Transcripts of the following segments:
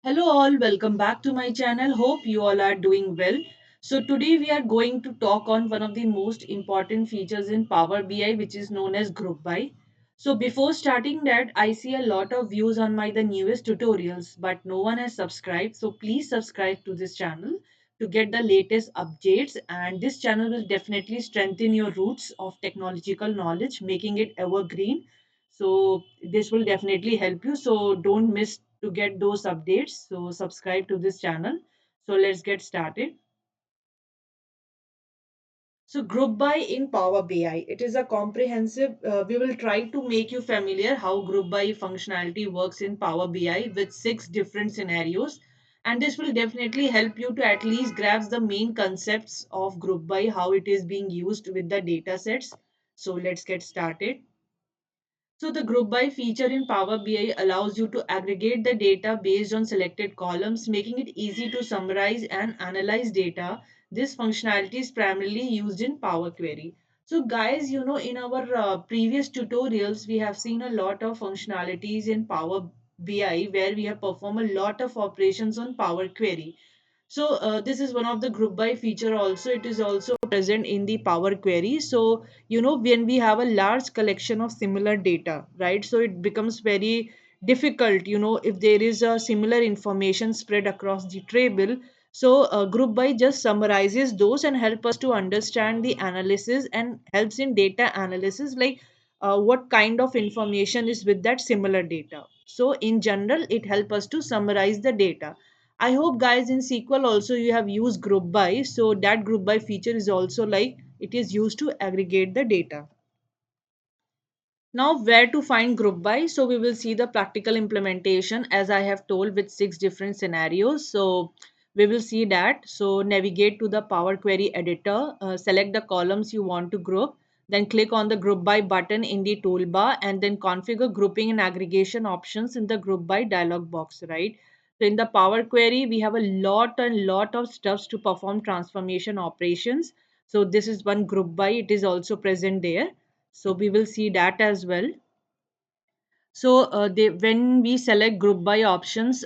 Hello all, welcome back to my channel. Hope you all are doing well. So today we are going to talk on one of the most important features in Power BI, which is known as Group By. So before starting that, I see a lot of views on my the newest tutorials, but no one has subscribed. So please subscribe to this channel to get the latest updates, and this channel will definitely strengthen your roots of technological knowledge, making it evergreen. So this will definitely help you. So don't miss to get those updates. So subscribe to this channel. So let's get started. So group by in Power BI, it is a comprehensive, we will try to make you familiar how group by functionality works in Power BI with six different scenarios. And this will definitely help you to at least grasp the main concepts of group by, how it is being used with the data sets. So let's get started. So the group by feature in Power BI allows you to aggregate the data based on selected columns, making it easy to summarize and analyze data. This functionality is primarily used in Power Query. So guys, in our previous tutorials, we have seen a lot of functionalities in Power BI where we have performed a lot of operations on Power Query. So this is one of the group by feature also. It is also present in the Power Query. So, when we have a large collection of similar data, right? So it becomes very difficult, if there is a similar information spread across the table. So group by just summarizes those and help us to understand the analysis and helps in data analysis, like what kind of information is with that similar data. So in general, it helps us to summarize the data. I hope guys in SQL also you have used group by. So that group by feature is also like it is used to aggregate the data. Now, where to find group by? So, we will see the practical implementation as I have told with six different scenarios. So, we will see that. So, navigate to the Power Query editor, select the columns you want to group, then click on the group by button in the toolbar, and then configure grouping and aggregation options in the group by dialog box, right? So, in the Power Query, we have a lot and lot of stuffs to perform transformation operations. So, this is one group by, it is also present there. So we will see that as well. So when we select group by options,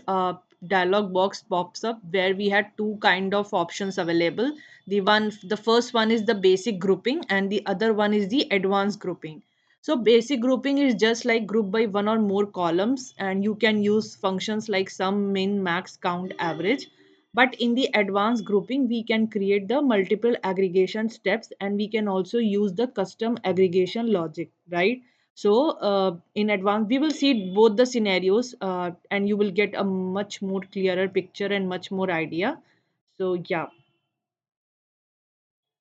dialog box pops up where we had two kind of options available. The first one is the basic grouping and the other one is the advanced grouping. So basic grouping is just like group by one or more columns, and you can use functions like sum, min, max, count, average. But in the advanced grouping, we can create the multiple aggregation steps, and we can also use the custom aggregation logic, right? So in advance, we will see both the scenarios, and you will get a much more clearer picture and much more idea. So yeah.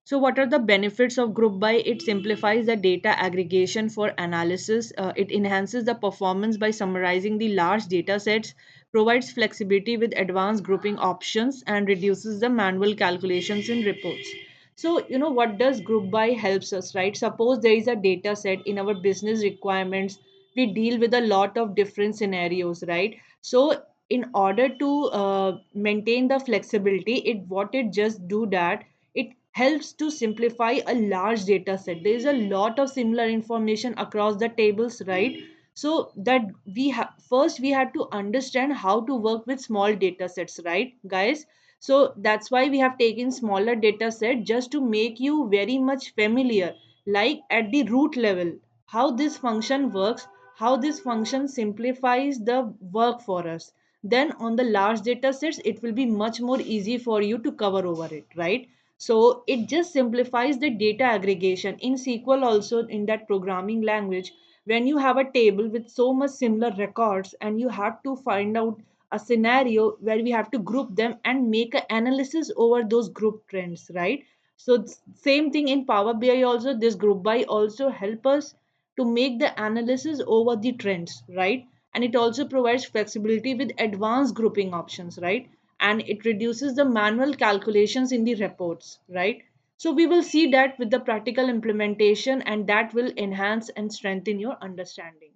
So what are the benefits of group by? It simplifies the data aggregation for analysis. It enhances the performance by summarizing the large data sets, provides flexibility with advanced grouping options, and reduces the manual calculations in reports. So, what does group by helps us, right? Suppose there is a data set in our business requirements. We deal with a lot of different scenarios, right? So, in order to maintain the flexibility, it just do that it helps to simplify a large data set. There is a lot of similar information across the tables, right? So that we have first we had to understand how to work with small data sets, right guys? So that's why we have taken smaller data set just to make you very much familiar, like at the root level, how this function works, how this function simplifies the work for us. Then on the large data sets, it will be much more easy for you to cover over it, right? So it just simplifies the data aggregation in SQL also. In that programming language, when you have a table with so much similar records and you have to find out a scenario where we have to group them and make an analysis over those group trends, right? So same thing in Power BI also. This group by also help us to make the analysis over the trends, right? And it also provides flexibility with advanced grouping options, right? And it reduces the manual calculations in the reports, right? So we will see that with the practical implementation, and that will enhance and strengthen your understanding.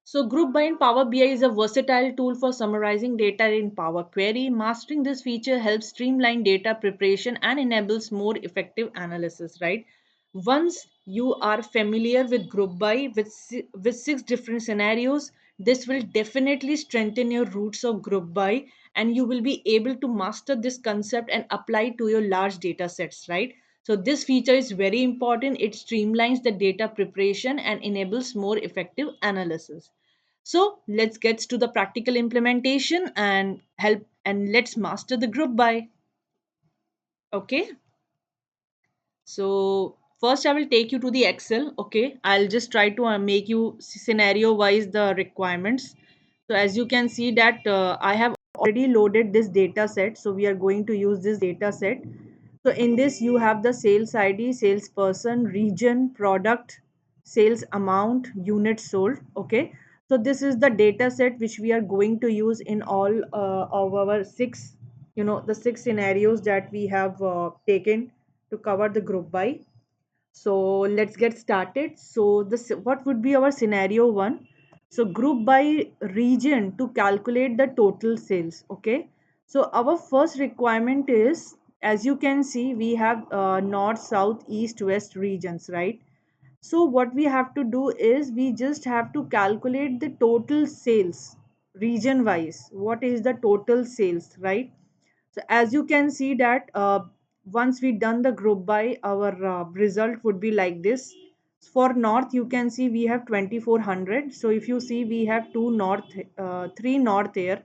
So group by in Power BI is a versatile tool for summarizing data in Power Query. Mastering this feature helps streamline data preparation and enables more effective analysis, right? Once you are familiar with group by with six different scenarios, This will definitely strengthen your roots of group by, and you will be able to master this concept and apply it to your large data sets, right? So this feature is very important. It streamlines the data preparation and enables more effective analysis. So let's get to the practical implementation and help, and let's master the group by. Okay. So first I will take you to the Excel. Okay. I'll just try to make you scenario wise the requirements. So as you can see that I have already loaded this data set. So we are going to use this data set. So in this you have the sales ID, salesperson, region, product, sales amount, units sold. Okay. So this is the data set which we are going to use in all of our six, the six scenarios that we have taken to cover the group by. So let's get started. So this, what would be our scenario one? So group by region to calculate the total sales. Okay. So our first requirement is, as you can see, we have north, south, east, west regions, right? So what we have to do is we just have to calculate the total sales region wise. What is the total sales, right? So as you can see that once we done the group by, our result would be like this. For north, you can see we have 2400. So if you see, we have two north, three north here,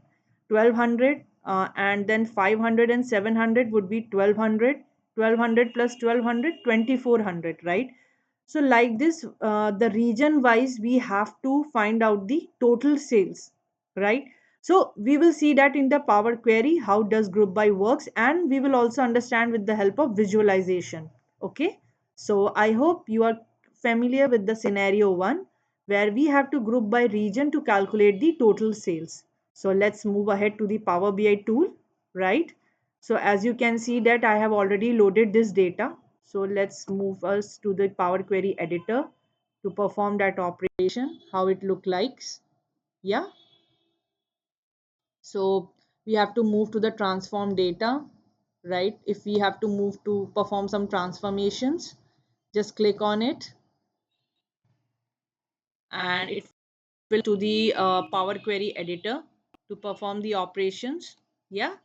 1200, and then 500 and 700 would be 1200. 1200 plus 1200, 2400, right? So like this, the region wise, we have to find out the total sales, right? So we will see that in the Power Query, how does group by works, and we will also understand with the help of visualization. Okay. So I hope you are familiar with the scenario one, where we have to group by region to calculate the total sales. So let's move ahead to the Power BI tool, right? So as you can see that I have already loaded this data. So let's move us to the Power Query editor to perform that operation, how it look like. Yeah. So we have to move to the transform data, right? If we have to move to perform some transformations, just click on it and it will to the Power Query editor to perform the operations. Yeah.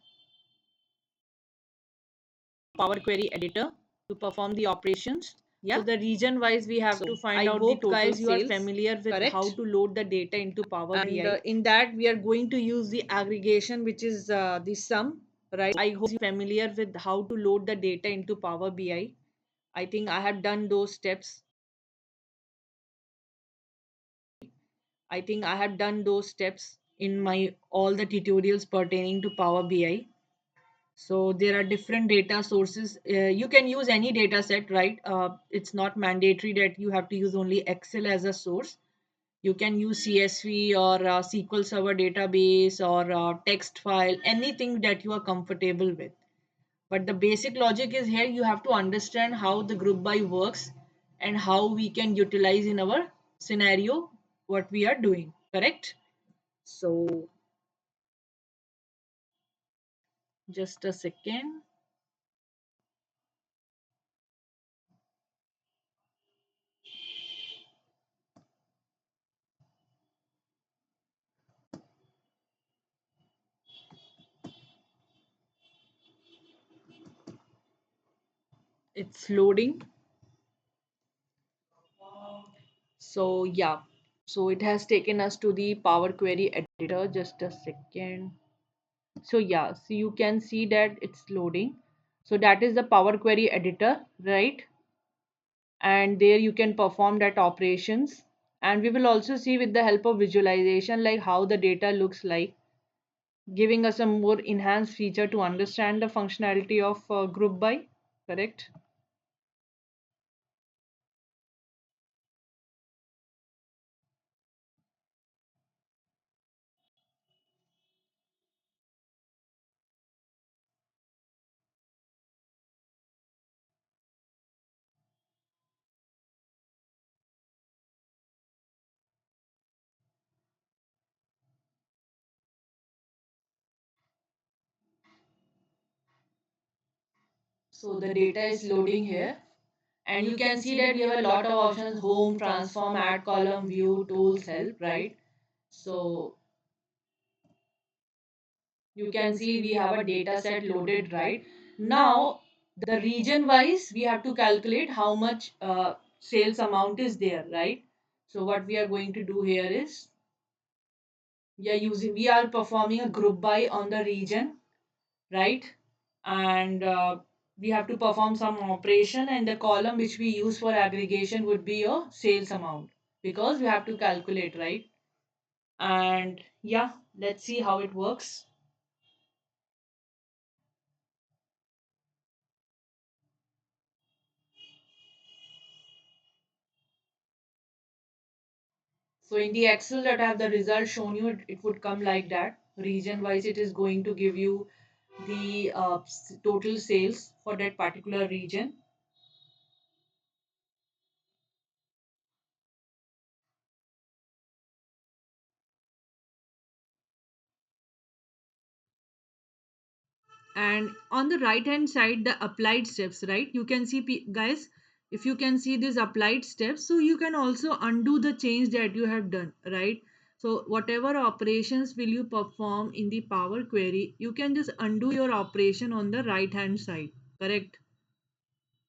Power Query editor to perform the operations. Yeah. So the region wise we have to find out the Hope total guys you are sales. familiar with how Correct. to load the data into Power And BI. in that we are going to use the aggregation, which is the sum, right? I hope you are familiar with how to load the data into Power BI. I think I have done those steps. In my all the tutorials pertaining to Power BI. So there are different data sources. You can use any data set, right? It's not mandatory that you have to use only Excel as a source. You can use CSV or SQL Server database or text file, anything that you are comfortable with. But the basic logic is here you have to understand how the group by works and how we can utilize in our scenario what we are doing, correct? So just a second. It's loading. So yeah, so it has taken us to the Power Query editor. Just a second. So yeah, so you can see that it's loading. So that is the Power Query editor, right? And there you can perform that operations. And we will also see with the help of visualization like how the data looks like, giving us a more enhanced feature to understand the functionality of group by, correct? So the data is loading here. And you can see that we have a lot of options: home, transform, add column, view, tools, help, right? So you can see we have a data set loaded, right? Now the region wise we have to calculate how much sales amount is there, right? So what we are going to do here is we are performing a group by on the region, right? And we have to perform some operation, and the column which we use for aggregation would be your sales amount, because we have to calculate, right? And yeah, let's see how it works. So in the Excel that I have the result shown you, it would come like that. Region wise, it is going to give you the total sales for that particular region. And on the right hand side, the applied steps, right? You can see, guys, if you can see these applied steps, so you can also undo the change that you have done, right? So whatever operations will you perform in the Power Query, you can just undo your operation on the right hand side, correct?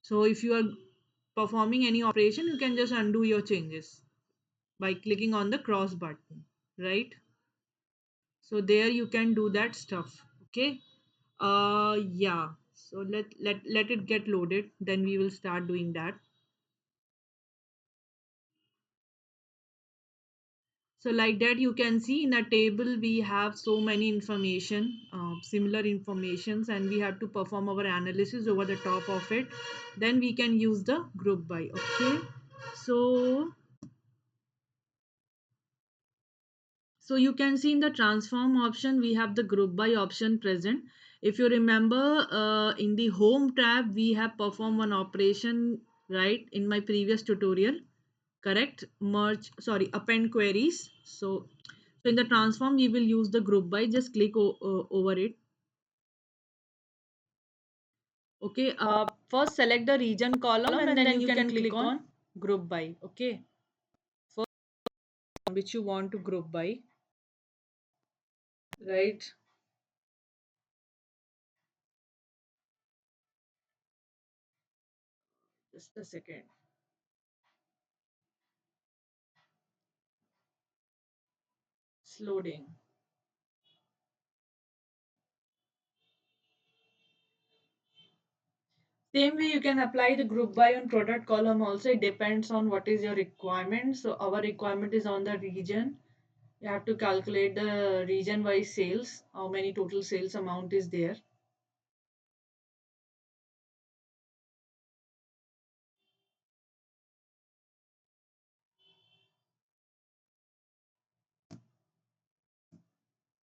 So if you are performing any operation, you can just undo your changes by clicking on the cross button, right? So there you can do that stuff. Okay. Yeah. So let it get loaded. Then we will start doing that. So like that, you can see in a table we have so many information, similar informations, and we have to perform our analysis over the top of it. Then we can use the group by. Okay. So So you can see in the transform option, we have the group by option present. If you remember, in the home tab, we have performed one operation, right, in my previous tutorial, correct? Append queries. So in the transform, we will use the group by, just click over it. Okay, first select the region column, and then you can click on group by. Okay, first which you want to group by, right? Just a second. It's loading. Same way you can apply the group by on product column also. It depends on what is your requirement. So our requirement is on the region. You have to calculate the region wise sales, how many total sales amount is there.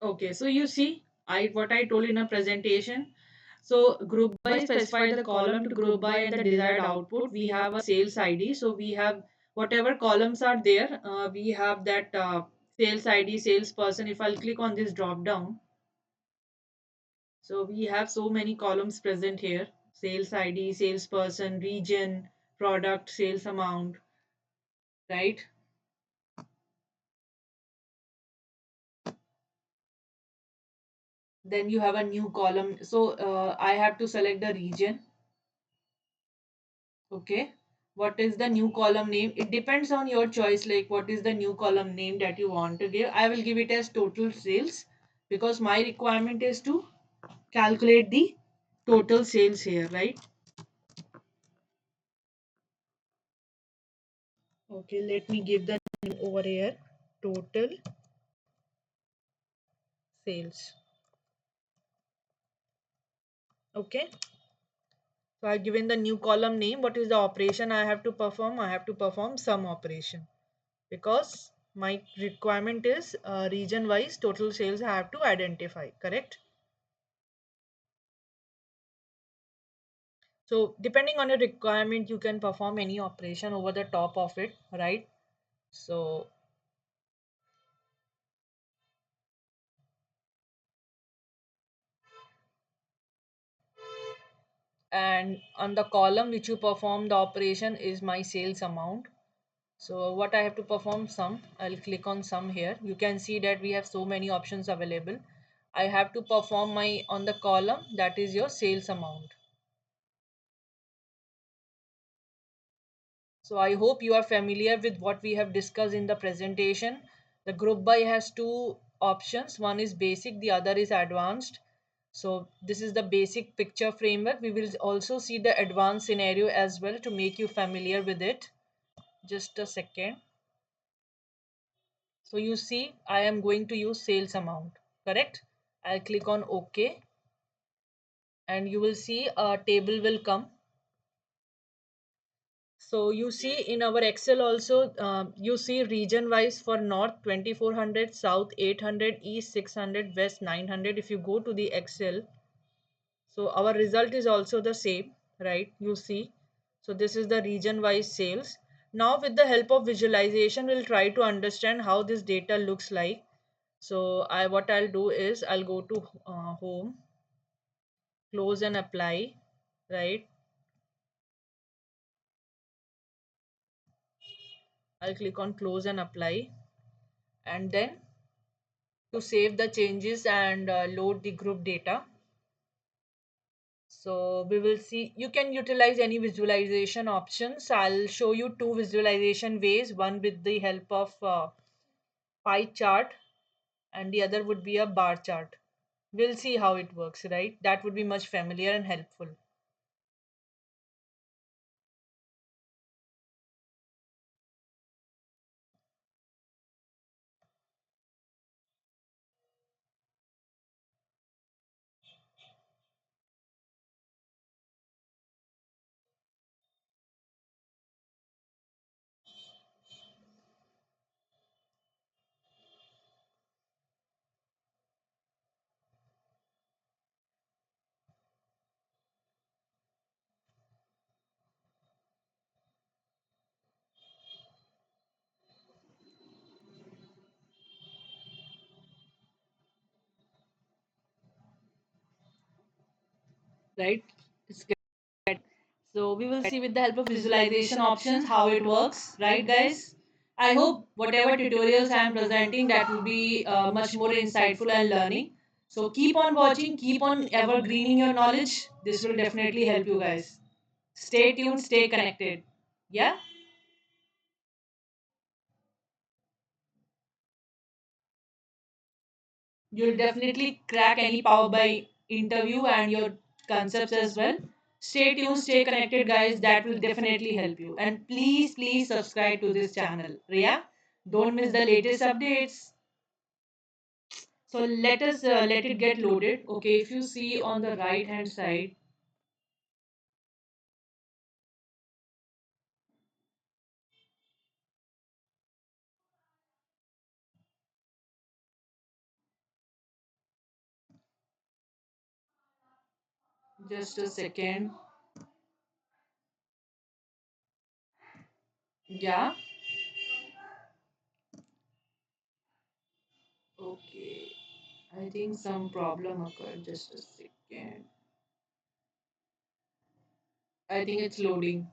Okay, so you see, I what I told in a presentation. So group by specify the column to group by and the desired output. We have a sales ID. So we have whatever columns are there. We have that sales ID, salesperson. If I'll click on this drop down, so we have so many columns present here: sales ID, salesperson, region, product, sales amount, right? Then you have a new column. So I have to select the region. Okay. What is the new column name? It depends on your choice, like what is the new column name that you want to give. I will give it as total sales, because my requirement is to calculate the total sales here, right? Okay, let me give the name over here. Total sales. Okay. So I've given the new column name. What is the operation I have to perform? I have to perform some operation, because my requirement is region wise total sales I have to identify, correct? So depending on your requirement, you can perform any operation over the top of it, right? So, and on the column which you perform the operation is my sales amount. So what I have to perform sum, I'll click on sum here. You can see that we have so many options available. I have to perform my on the column that is your sales amount. So I hope you are familiar with what we have discussed in the presentation. The group by has two options. One is basic, the other is advanced. So this is the basic picture framework. We will also see the advanced scenario as well to make you familiar with it. Just a second. So you see, I am going to use sales amount, correct? I'll click on OK and you will see a table will come. So you see in our Excel also, you see region wise for North 2400, South 800, East 600, West 900. If you go to the Excel, so our result is also the same, right? You see. So this is the region wise sales. Now with the help of visualization, we'll try to understand how this data looks like. So what I'll do is I'll go to home, close and apply, right? I'll click on close and apply, and then to save the changes and load the group data. So we will see, you can utilize any visualization options. I'll show you two visualization ways, one with the help of pie chart and the other would be a bar chart. We'll see how it works, right? That would be much familiar and helpful. Right? It's good. So we will see with the help of visualization options how it works, right guys? I hope whatever tutorials I am presenting that will be much more insightful and learning. So keep on watching, keep on evergreening your knowledge. This will definitely help you guys. Stay tuned, stay connected. Yeah? You'll definitely crack any Power BI interview and your concepts as well. Stay tuned, stay connected, guys. That will definitely help you. And please, please subscribe to this channel. Riya, don't miss the latest updates. So let us let it get loaded. Okay, if you see on the right hand side, just a second. Yeah. Okay. I think some problem occurred. Just a second. I think it's loading.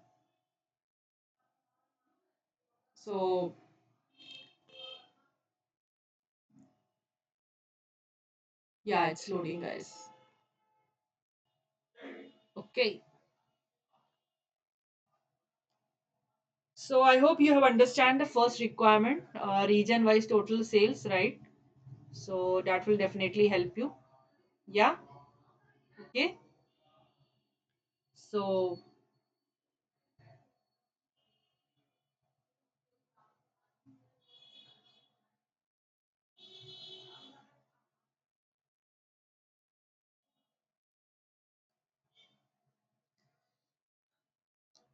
So yeah, it's loading, guys. Okay. So I hope you have understand the first requirement, region-wise total sales, right? So that will definitely help you. Yeah. Okay. So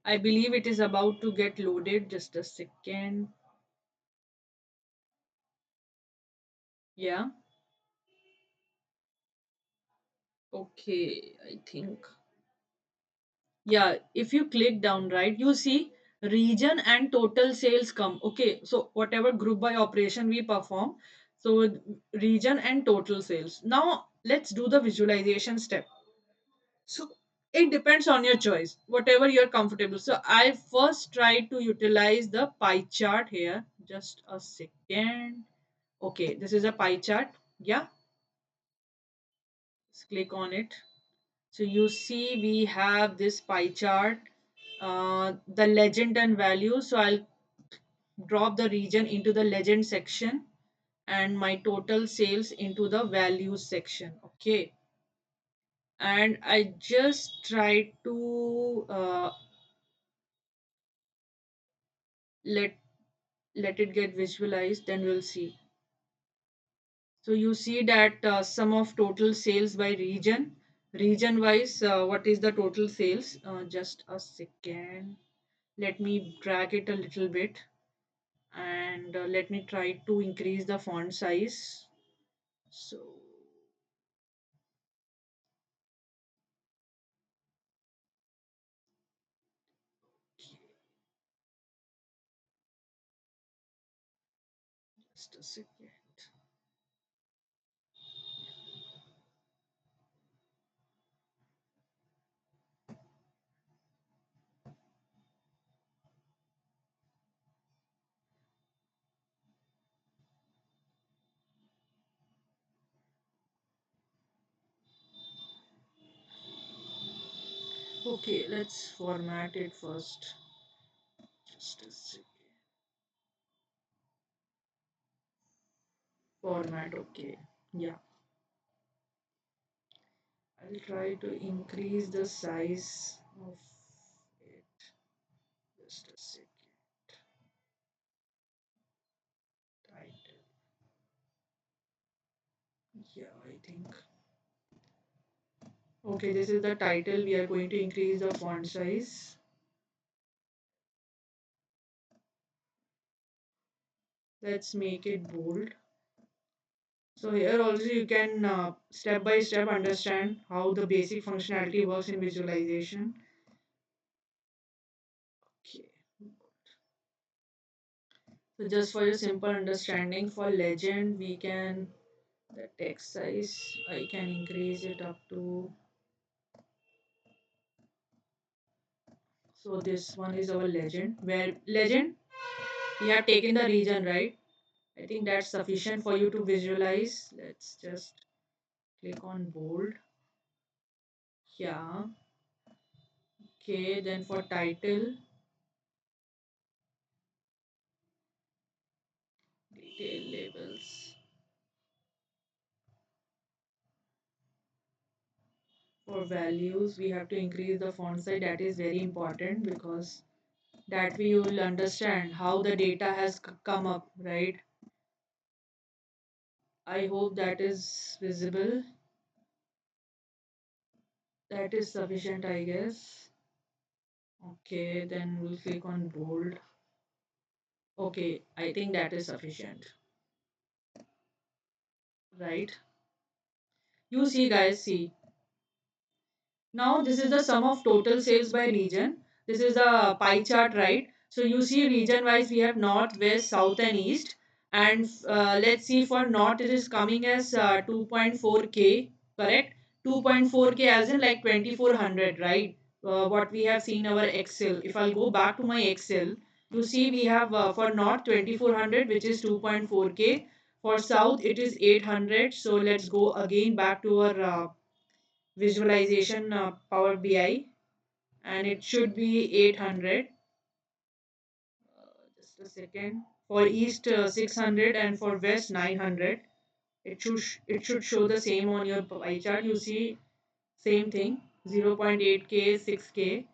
I believe it is about to get loaded. Just a second. Yeah. Okay. I think. Yeah. If you click down, right, you see region and total sales come. Okay. So whatever group by operation we perform. So region and total sales. Now let's do the visualization step. So it depends on your choice, whatever you're comfortable. So I first try to utilize the pie chart here. Just a second. Okay, this is a pie chart. Yeah, let's click on it. So you see we have this pie chart, the legend and value. So I'll drop the region into the legend section and my total sales into the values section. Okay, and I just try to let let it get visualized, then we'll see. So you see that sum of total sales by region wise, what is the total sales? Just a second, let me drag it a little bit, and let me try to increase the font size. So just a second. Okay, let's format it first. Just a second. Format, okay. Yeah, I'll try to increase the size of it. Just a second. Title. Yeah, I think. Okay, this is the title. We are going to increase the font size. Let's make it bold. So here also you can step by step understand how the basic functionality works in visualization. Okay. So just for your simple understanding, for legend, we can, the text size, I can increase it up to, so this one is our legend, where legend, we have taken the region, right? I think that's sufficient for you to visualize. Let's just click on bold. Yeah. Okay, then for title, detail labels. For values, we have to increase the font size. That is very important because that way you will understand how the data has come up, right? I hope that is visible. That is sufficient, I guess. Okay, then we'll click on bold. Okay, I think that is sufficient, right? You see, guys, see. Now this is the sum of total sales by region. This is the pie chart, right? So you see region wise we have north, west, south and east. And let's see, for north it is coming as 2.4K, correct? 2.4K as in like 2400, right? What we have seen our Excel. If I'll go back to my Excel, you see we have for north 2400, which is 2.4K. For south it is 800. So let's go again back to our visualization Power BI, and it should be 800. Just a second. For east 600 and for west 900. It should show the same on your pie chart. You see same thing, 0.8K, 6K.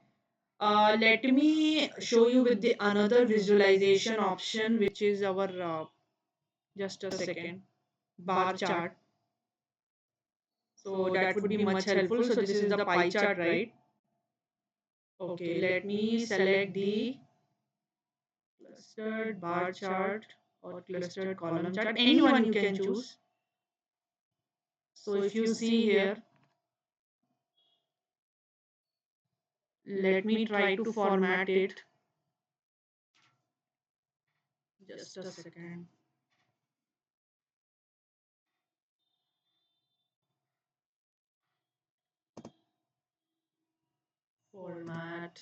Let me show you with the another visualization option, which is our just a second, bar chart. So that would be much helpful. So this is the pie chart, right? Okay, let me select the clustered bar chart or clustered column chart, anyone you can choose. So if you see here, let me try to format it. Just a second. format.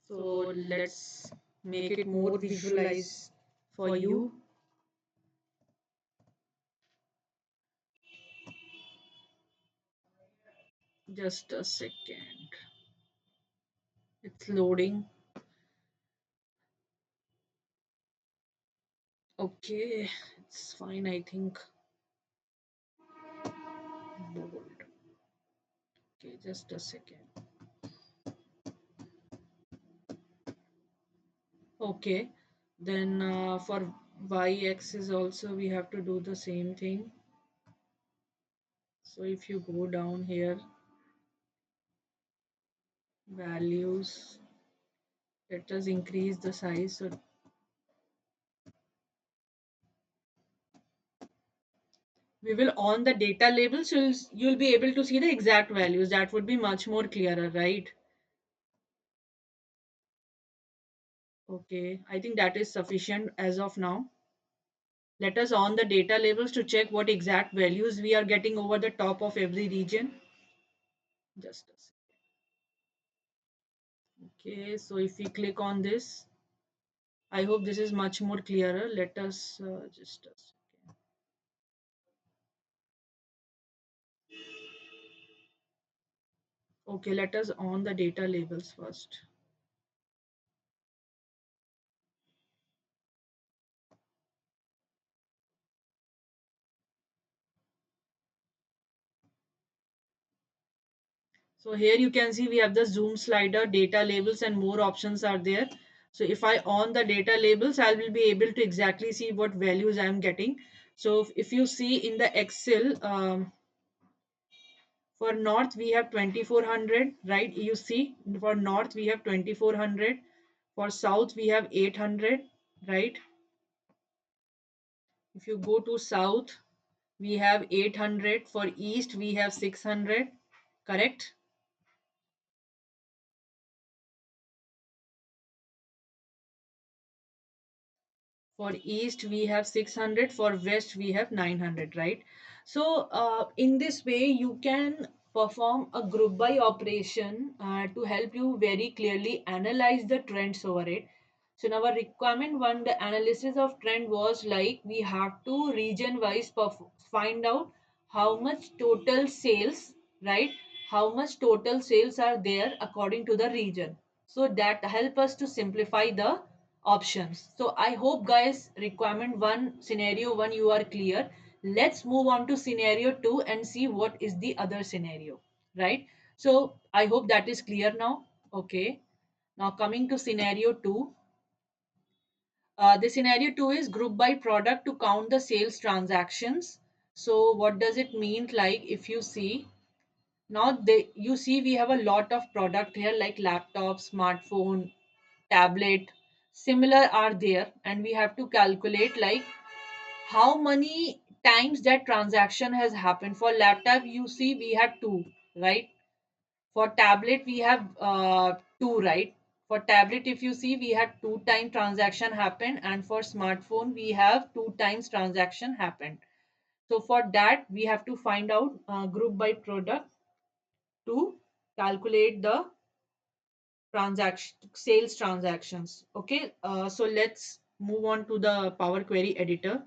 So let's make it more visualize for you. Just a second. It's loading. Okay, it's fine, I think. Bold. Okay, just a second. Okay, then for y-axis also we have to do the same thing. So if you go down here, values, let us increase the size. So we will on the data label, so you'll be able to see the exact values. That would be much more clearer, right? Okay, I think that is sufficient as of now. Let us on the data labels to check what exact values we are getting over the top of every region. Just a second. Okay, so if we click on this, I hope this is much more clearer. Let us just a second. Okay, let us on the data labels first. So here you can see we have the zoom slider, data labels, and more options are there. So if I on the data labels, I will be able to exactly see what values I am getting. So if you see in the Excel, for north we have 2400, right? You see for north we have 2400, for south we have 800, right? If you go to south, we have 800, for east we have 600, correct? For east we have 600, for west we have 900, right? So in this way you can perform a group by operation to help you very clearly analyze the trends over it. So in our requirement one, the analysis of trend was like we have to region wise find out how much total sales, right? How much total sales are there according to the region. So that help us to simplify the options. So I hope guys requirement 1 scenario 1 you are clear. Let's move on to scenario 2 and see what is the other scenario, right? So I hope that is clear now. Okay, now coming to scenario 2. The scenario 2 is group by product to count the sales transactions. So what does it mean? Like if you see, now you see we have a lot of product here like laptop, smartphone, tablet, similar are there, and we have to calculate like how many times that transaction has happened. For laptop you see we have two, right? For tablet we have two, right? For tablet if you see we have two time transaction happened, and for smartphone we have two times transaction happened. So for that we have to find out group by product to calculate the transaction sales transactions. Okay, so let's move on to the Power Query editor.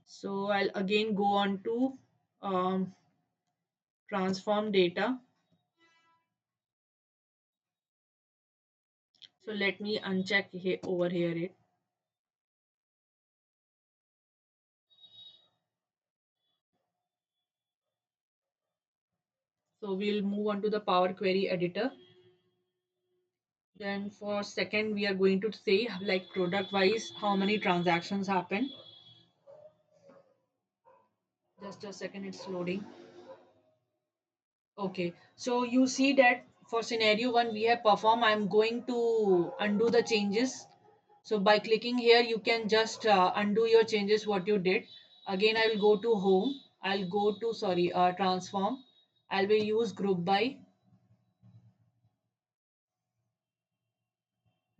So I'll again go on to um, transform data. So let me uncheck here over here it. So we'll move on to the Power Query editor. Then for second we are going to say like product wise how many transactions happen. Just a second, it's loading. Okay, so you see that for scenario one we have performed. I'm going to undo the changes. So by clicking here, you can just undo your changes what you did. Again, I will go to home. I'll go to sorry transform. I will use group by,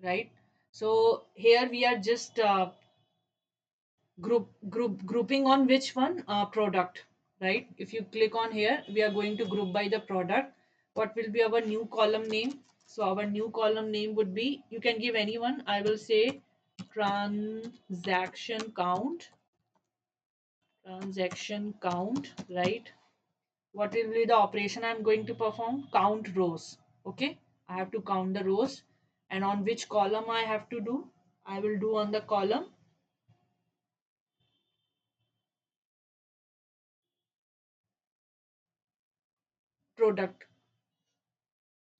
right. So here we are just grouping on which one product, right? If you click on here, we are going to group by the product. What will be our new column name? So our new column name would be, you can give anyone. I will say transaction count, transaction count, right? What will be the operation I'm going to perform? Count rows. Okay, I have to count the rows. And on which column I have to do? I will do on the column product.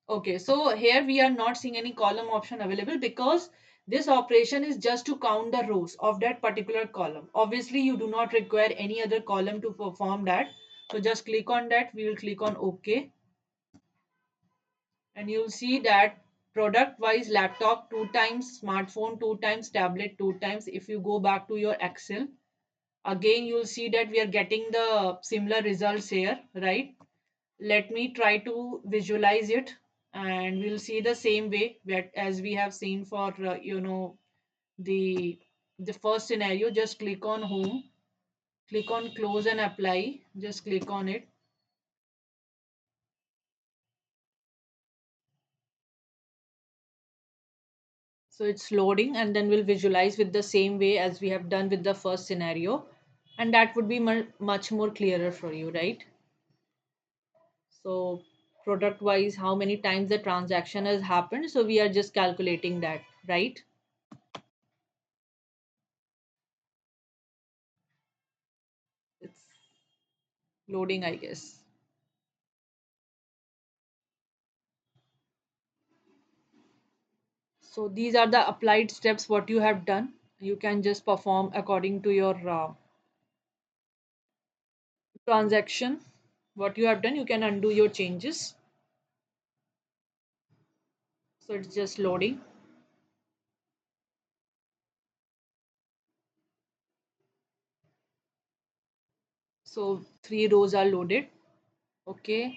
Okay, so here we are not seeing any column option available because this operation is just to count the rows of that particular column. Obviously, you do not require any other column to perform that. So just click on that. We will click on OK. And you'll see that product wise laptop two times, smartphone two times, tablet two times. If you go back to your Excel, again you'll see that we are getting the similar results here, right? Let me try to visualize it, and we'll see the same way that as we have seen for the the first scenario. Just click on home, click on close and apply, just click on it. So it's loading, and then we'll visualize with the same way as we have done with the first scenario, and that would be much more clearer for you, right? So product wise, how many times the transaction has happened, so we are just calculating that, right? It's loading, I guess. So these are the applied steps what you have done. You can just perform according to your transaction. What you have done, you can undo your changes. So it's just loading. So three rows are loaded. Okay.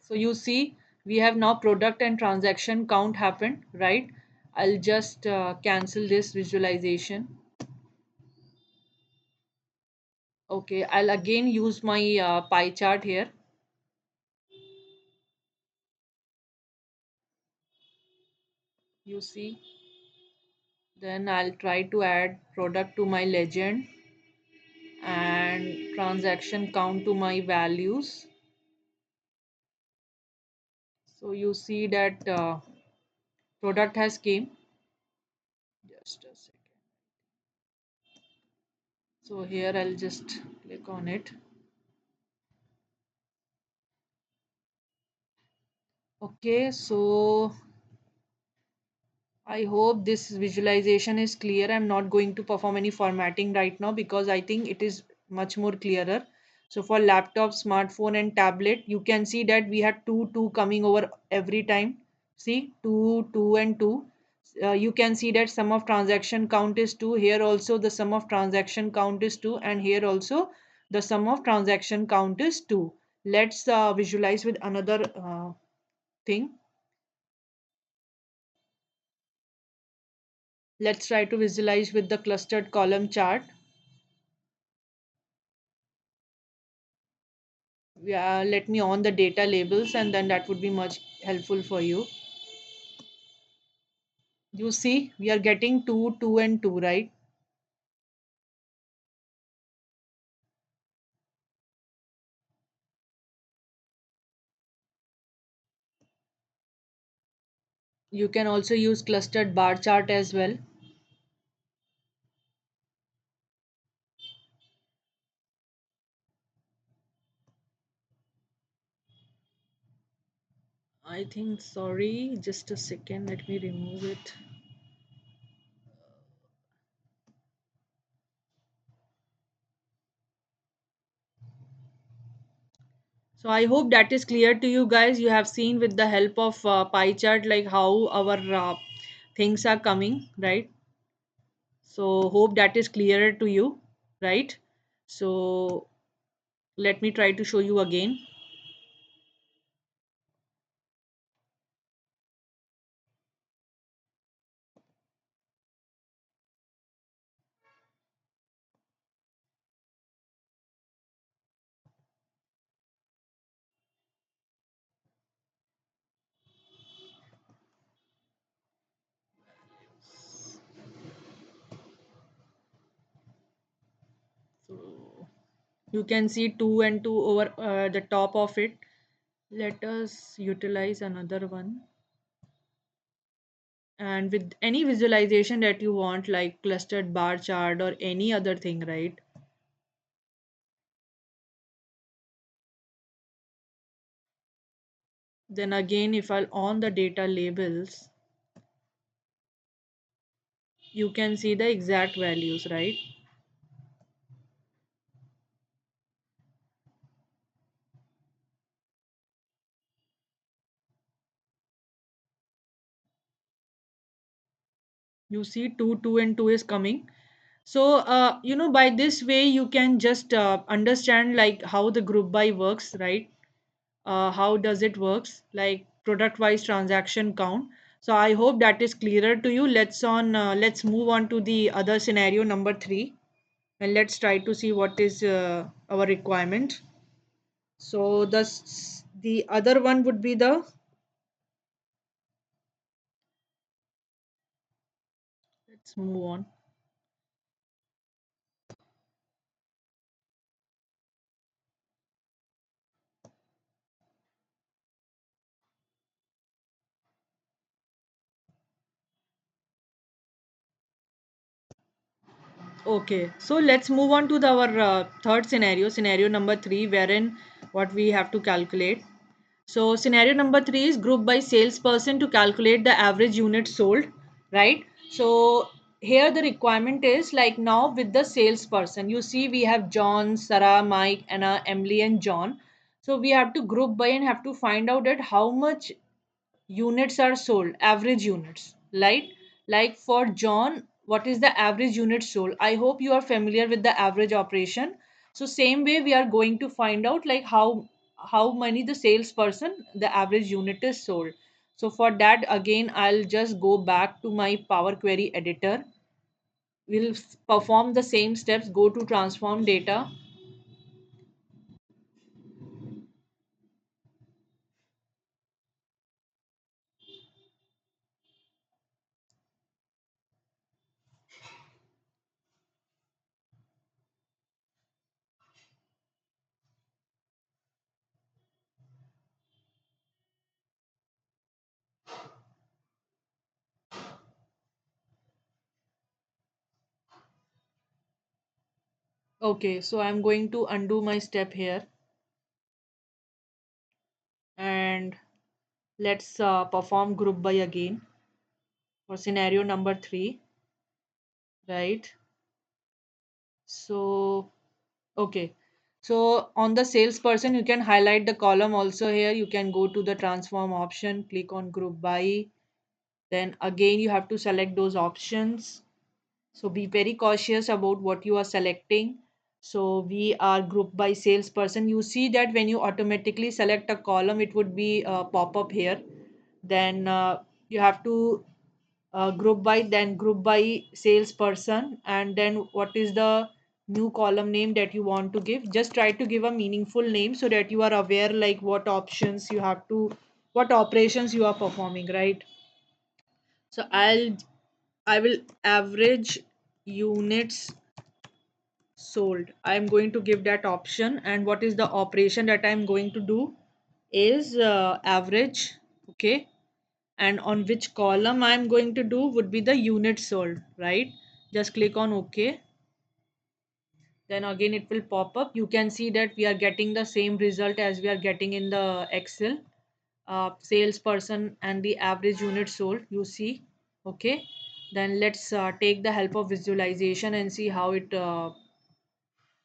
So you see, we have now product and transaction count happened, right? I'll just cancel this visualization. Okay, I'll again use my pie chart here. You see, then I'll try to add product to my legend and transaction count to my values. So you see that product has came. Just a second. So here I'll just click on it. Okay, so I hope this visualization is clear. I'm not going to perform any formatting right now because I think it is much more clearer. So for laptop, smartphone and tablet, you can see that we had 2 coming over every time. See 2 and 2. You can see that sum of transaction count is 2. Here also the sum of transaction count is 2, and here also the sum of transaction count is 2. Let's visualize with another thing. Let's try to visualize with the clustered column chart. Yeah, let me on the data labels, and then that would be much helpful for you. You see, we are getting 2, 2 and 2, right? You can also use clustered bar chart as well. I think, sorry, just a second, let me remove it. So I hope that is clear to you guys. You have seen with the help of pie chart like how our things are coming, right? So hope that is clearer to you, right? So let me try to show you again. You can see 2 and 2 over the top of it. Let us utilize another one. And with any visualization that you want, like clustered bar chart or any other thing, right? Then again, if I'll on the data labels, you can see the exact values, right? You see 2, 2 and 2 is coming. So, by this way, you can just understand like how the group buy works, right? How does it works, like product wise transaction count. So I hope that is clearer to you. Let's move on to the other scenario number 3, and let's try to see what is our requirement. So the other one would be the, let's move on. Okay, so let's move on to our third scenario, scenario number 3, wherein what we have to calculate. So scenario number 3 is group by salesperson to calculate the average unit sold, right? So here the requirement is like now with the salesperson, you see we have John, Sarah, Mike, Anna, Emily, and John. So we have to group by and have to find out that how much units are sold, average units, right? Like for John, what is the average unit sold? I hope you are familiar with the average operation. So same way we are going to find out like how many the salesperson the average unit is sold. So for that again I'll just go back to my Power Query editor. We'll perform the same steps, go to transform data. Okay, so I'm going to undo my step here, and let's perform group by again for scenario number 3, right? So, okay. So on the salesperson, you can highlight the column also here. You can go to the transform option, click on group by. Then again, you have to select those options. So be very cautious about what you are selecting. So we are grouped by salesperson. You see that when you automatically select a column, it would be pop up here. Then you have to group by salesperson, and then what is the new column name that you want to give. Just try to give a meaningful name so that you are aware like what options you have to, what operations you are performing, right? So I will average units sold. I'm going to give that option, and what is the operation that I'm going to do is average. Okay, and on which column I'm going to do would be the unit sold, right? Just click on OK. Then again it will pop up. You can see that we are getting the same result as we are getting in the Excel. Salesperson and the average unit sold, you see. Okay, then let's take the help of visualization and see how it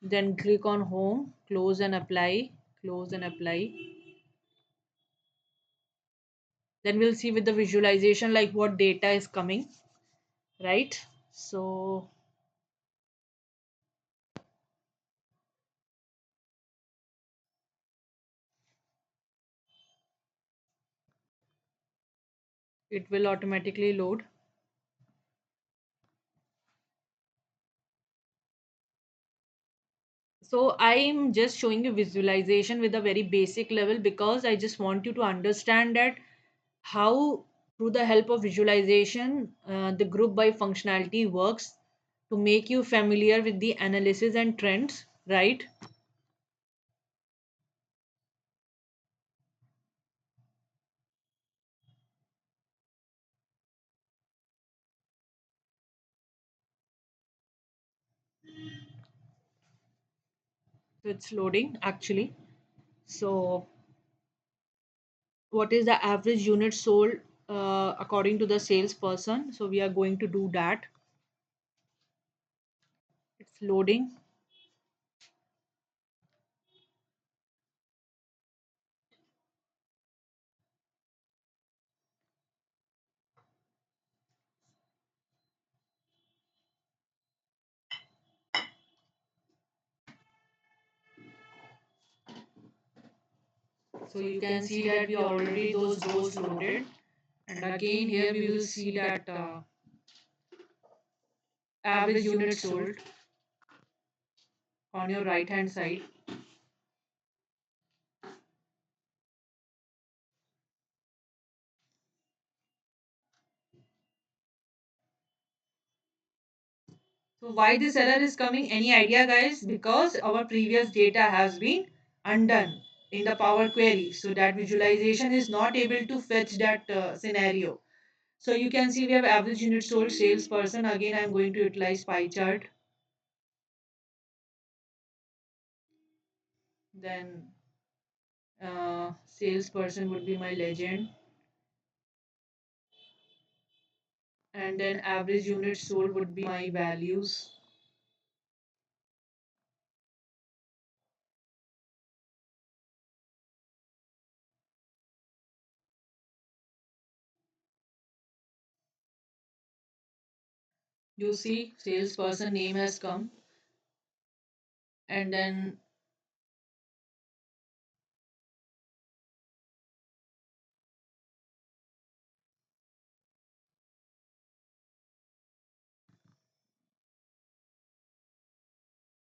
then click on home, close and apply, close and apply. Then we'll see with the visualization like what data is coming, right? So it will automatically load. So I'm just showing you visualization with a very basic level because I just want you to understand that how through the help of visualization the group by functionality works to make you familiar with the analysis and trends, right? So it's loading actually. So what is the average unit sold according to the salesperson? So we are going to do that. It's loading. So you can see that we already those rows loaded. And again here we will see that average unit sold on your right hand side. So why this error is coming? Any idea guys? Because our previous data has been undone in the Power Query. So that visualization is not able to fetch that scenario. So you can see we have average unit sold salesperson. Again, I'm going to utilize pie chart. Then salesperson would be my legend. And then average unit sold would be my values. You see salesperson name has come. And then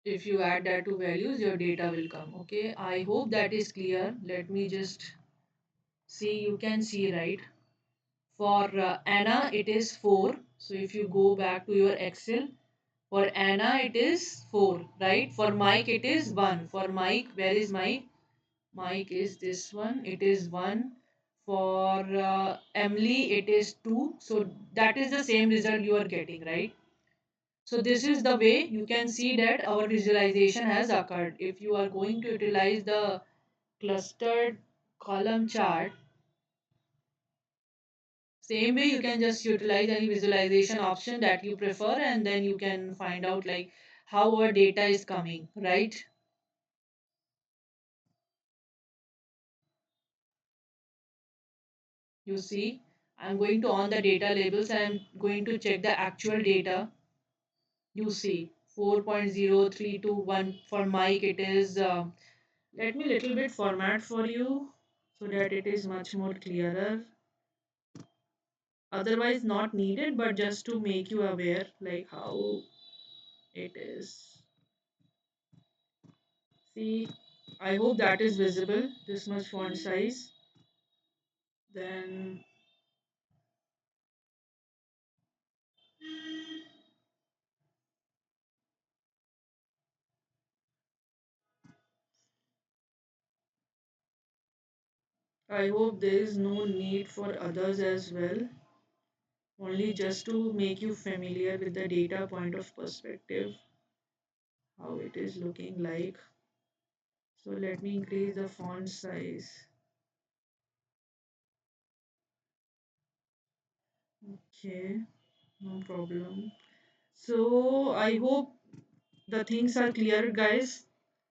if you add that to values, your data will come. Okay, I hope that is clear. Let me just see. You can see, right? For Anna, it is 4. So if you go back to your Excel, for Anna, it is 4, right? For Mike, it is 1. For Mike, where is Mike? Mike is this one. It is 1. For Emily, it is 2. So that is the same result you are getting, right? So this is the way you can see that our visualization has occurred. If you are going to utilize the clustered column chart, same way you can just utilize any visualization option that you prefer, and then you can find out like how our data is coming, right? You see, I'm going to on the data labels and I'm going to check the actual data. You see 4.0321 for Mike it is let me little bit format for you so that it is much more clearer. Otherwise not needed, but just to make you aware like how it is. See, I hope that is visible, this much font size. Then I hope there is no need for others as well. Only just to make you familiar with the data point of perspective, how it is looking like. So let me increase the font size. Okay, no problem. So I hope the things are clear, guys.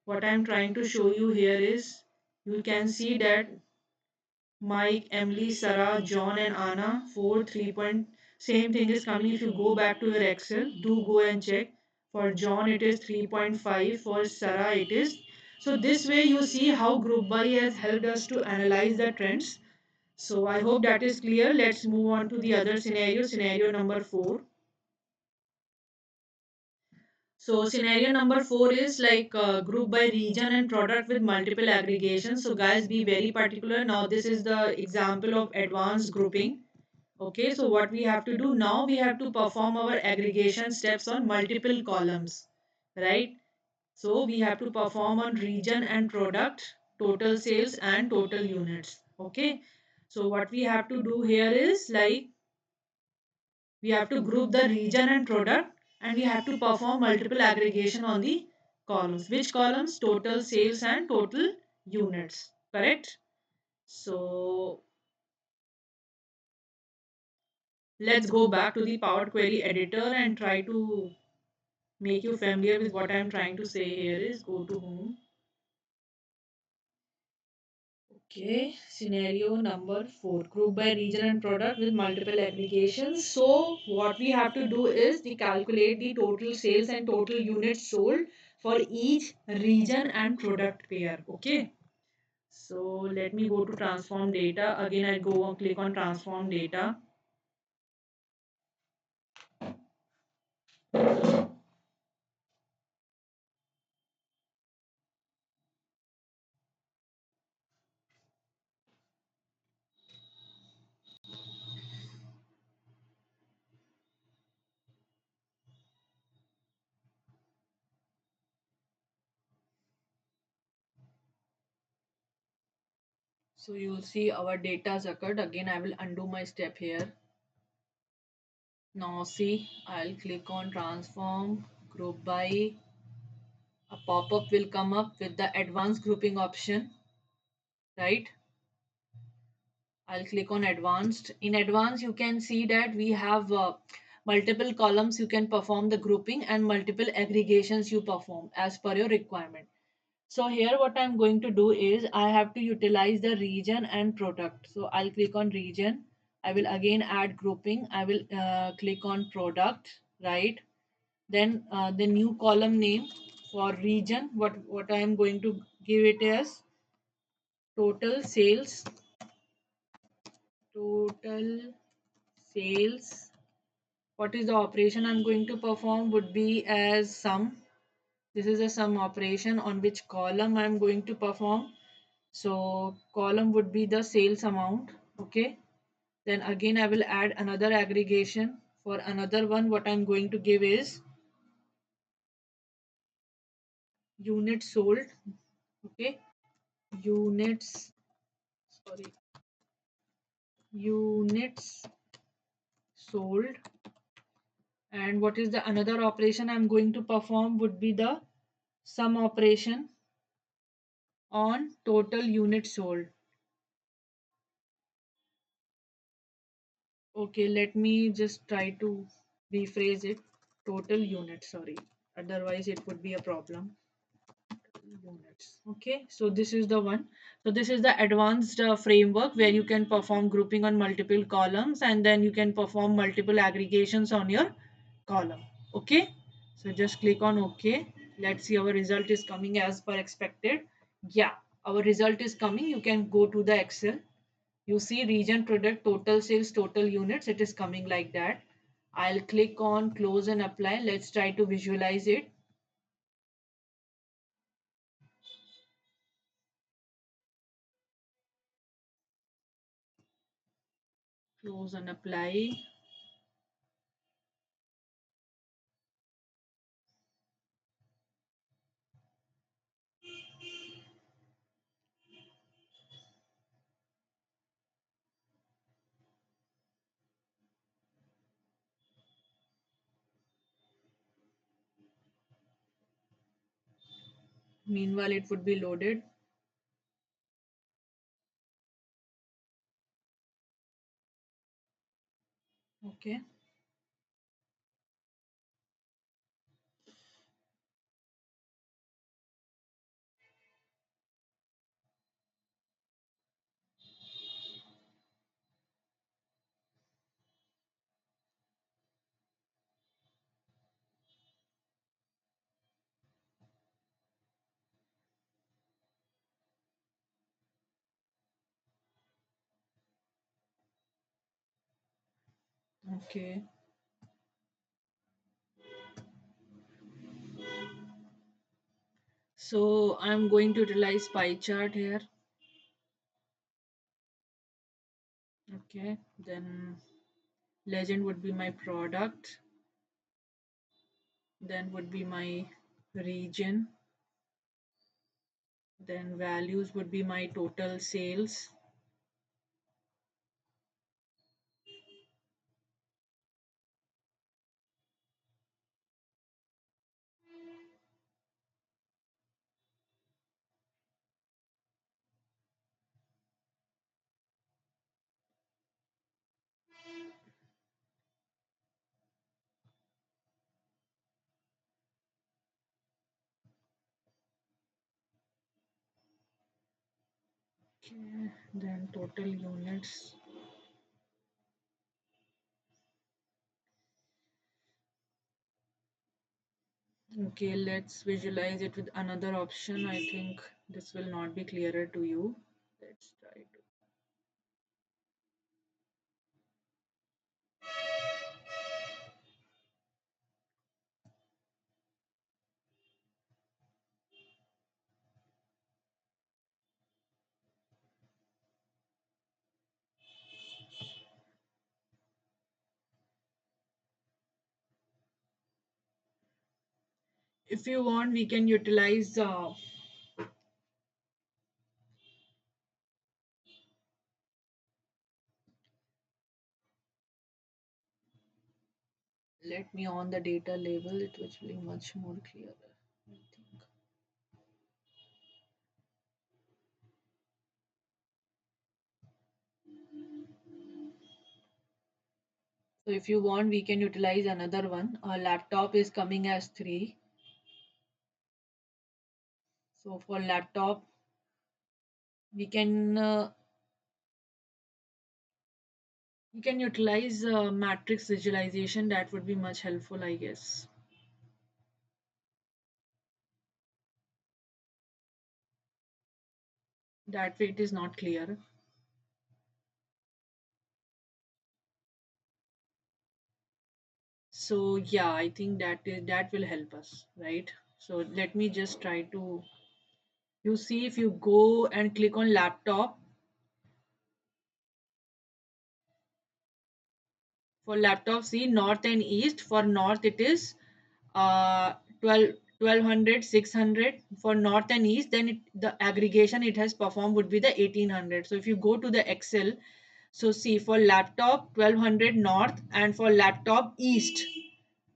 What I'm trying to show you here is you can see that Mike, Emily, Sarah, John, and Anna, 4, 3 point. Same thing is coming. If you go back to your Excel, do go and check. For John, it is 3.5. For Sarah, it is. So, this way, you see how Group by has helped us to analyze the trends. So, I hope that is clear. Let's move on to the other scenario, scenario number 4. So scenario number 4 is like group by region and product with multiple aggregations. So guys, be very particular. Now this is the example of advanced grouping. Okay, so what we have to do now, we have to perform our aggregation steps on multiple columns, right? So we have to perform on region and product, total sales and total units. Okay, so what we have to do here is like we have to group the region and product and we have to perform multiple aggregation on the columns. Which columns? Total sales and total units. Correct? So let's go back to the Power Query editor and try to make you familiar with what I'm trying to say here is go to home. Okay, scenario number 4, group by region and product with multiple aggregations. So what we have to do is to calculate the total sales and total units sold for each region and product pair. Okay. So let me go to transform data. Again, I go and click on transform data. So you will see our data has occurred. Again, I will undo my step here. Now see, I'll click on transform group by. A pop-up will come up with the advanced grouping option, right? I'll click on advanced. In advanced, you can see that we have multiple columns you can perform the grouping and multiple aggregations you perform as per your requirement. So here what I'm going to do is I have to utilize the region and product. So I'll click on region. I will again add grouping. I will click on product, right? Then the new column name for region, what I am going to give it as total sales, total sales. What is the operation I'm going to perform would be as sum. This is a sum operation on which column I'm going to perform. So column would be the sales amount. Okay. Then again I will add another aggregation. For another one, what I'm going to give is units sold. Okay. Units, sorry, units sold. And what is the another operation I'm going to perform would be the sum operation on total units sold. Okay, let me just try to rephrase it. Total units, sorry. Otherwise, it would be a problem. Units. Okay, so this is the one. So this is the advanced framework where you can perform grouping on multiple columns and then you can perform multiple aggregations on your column. Okay, so just click on OK. Let's see our result is coming as per expected. Yeah, our result is coming. You can go to the Excel. You see region, product, total sales, total units. It is coming like that. I'll click on close and apply. Let's try to visualize it. Close and apply. Meanwhile, it would be loaded. Okay. Okay. So I'm going to utilize pie chart here. Okay. Then legend would be my product. Then would be my region. Then values would be my total sales. Okay, then total units. Okay, let's visualize it with another option. I think this will not be clearer to you. Let's try to. If you want, we can utilize. Let me on the data label. It will be much more clearer. I think. So if you want, we can utilize another one. Our laptop is coming as 3. So for laptop, we can utilize matrix visualization. That would be much helpful, I guess. That way it is not clear. So yeah, I think that will help us, right? So let me just try to. You see, if you go and click on laptop, for laptop, see north and east. For north, it is 12 1200 600 for north and east. Then the aggregation it has performed would be the 1800. So if you go to the Excel, so see for laptop 1200 north, and for laptop east,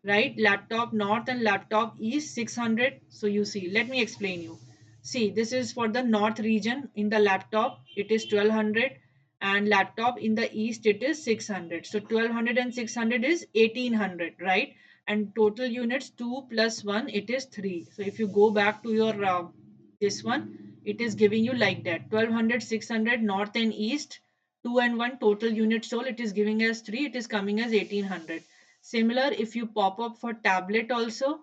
right, laptop north and laptop east 600. So you see, let me explain you. See, this is for the north region. In the laptop it is 1200, and laptop in the east it is 600. So 1200 and 600 is 1800, right? And total units 2 plus 1, it is 3. So if you go back to your this one, it is giving you like that: 1200 600 north and east, 2 and 1 total units sold, it is giving as 3, it is coming as 1800. Similar, if you pop up for tablet also,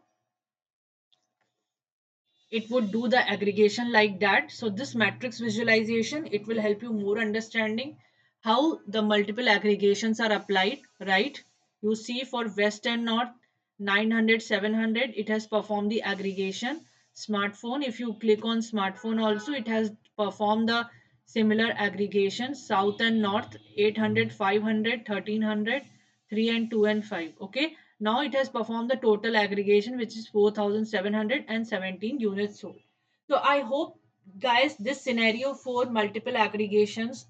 it would do the aggregation like that. So this matrix visualization, it will help you more understanding how the multiple aggregations are applied, right? You see for west and north, 900 700, it has performed the aggregation. Smartphone, if you click on smartphone also, it has performed the similar aggregation. South and north, 800 500 1300, 3 and 2 and 5. Okay, now it has performed the total aggregation, which is 4717 units sold. So I hope, guys, this scenario for multiple aggregations,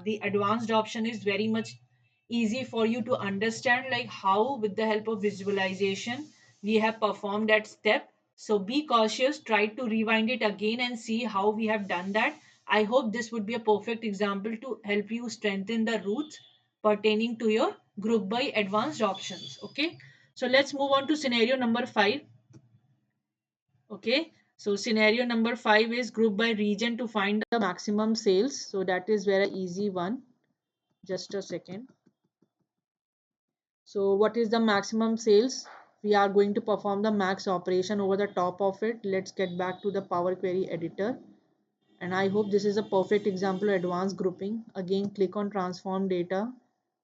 the advanced option is very much easy for you to understand, like how with the help of visualization we have performed that step. So be cautious, try to rewind it again and see how we have done that. I hope this would be a perfect example to help you strengthen the roots pertaining to your group by advanced options. Okay, so let's move on to scenario number 5. Okay, so scenario number 5 is group by region to find the maximum sales. So that is very easy one. Just a second. So what is the maximum sales? We are going to perform the max operation over the top of it. Let's get back to the Power Query editor. And I hope this is a perfect example of advanced grouping. Again, click on transform data.